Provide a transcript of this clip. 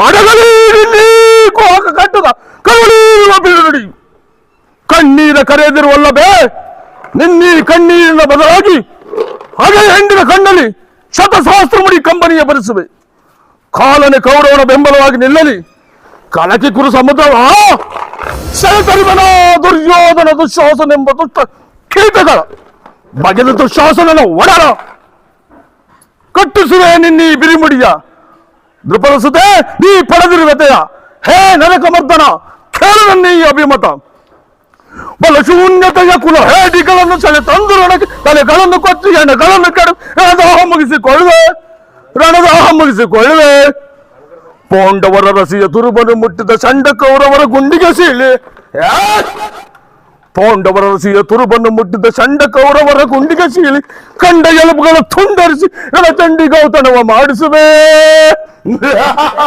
ಅಡಗಲಿ ಕೋಕ ಕಟ್ಟದ ಕವಲೀರುವ ಬೀಳುಡಿ. ಕಣ್ಣೀರ ಕರೆಯದಿರುವಲ್ಲವೇ, ನಿನ್ನೀ ಕಣ್ಣೀರಿನ ಬದಲಾಗಿ ಹಾಗೆ ಹೆಂಡಿನ ಕಣ್ಣಲ್ಲಿ ಶತಸಹಸ್ರ ಮುಡಿ ಕಂಬನಿಯ ಭರಿಸುವೆ. ಕಾಲನೆ ಕೌರವನ ಬೆಂಬಲವಾಗಿ ನಿಲ್ಲಲಿ. ಕಲಕಿ ಕುರು ಸಮುದ್ರ ಸೆಳೆತರಿವನ ದುರ್ಯೋಧನ ದುಶ್ಯಾಸನೆಂಬ ದುಷ್ಟ ಕೀಟಗಳ ಬಗೆದ ದುಶ್ಯಾಸನನ ಒಡರ ಕಟ್ಟಿಸುವೆ ನಿನ್ನೀ ಬಿರಿಮುಡಿಯ. ದೃಪದ ಸುತೆ ನೀ ಪಡೆದಿರುವೆತೆಯ ಹೇ ನರಕಮರ್ದನ, ಕೇಳು ನನ್ನೀ ಅಭಿಮತ. ಬಲಶೂನ್ಯತೆಯ ಕುಲ ಹೇಡಿಗಳನ್ನು ಸೆಳೆ ತಂದು ತಲೆಗಳನ್ನು ಕೊಚ್ಚಿ ಹೆಣಗಳನ್ನು ಕೆಡ ರಣದಾಹ ಮುಗಿಸಿಕೊಳ್ಳುವೆ. ಪಾಂಡವರ ರಸಿಯ ತುರುಬನು ಮುಟ್ಟಿದ ಚಂಡ ಕೌರವರ ಗುಂಡಿಗೆ ಸೀಳಿ. ಪಾಂಡವರ ರಸಿಯ ತುರುಬನ್ನು ಮುಟ್ಟಿದ ಚಂಡ ಕೌರವರ ಗುಂಡಿಗೆ ಸೀಳಿ ಕಂಡ ಎಲುಬುಗಳ ತುಂಡರಿಸಿ ರಣಚಂಡಿ ಗೌತಣವ ಮಾಡಿಸುವೆ.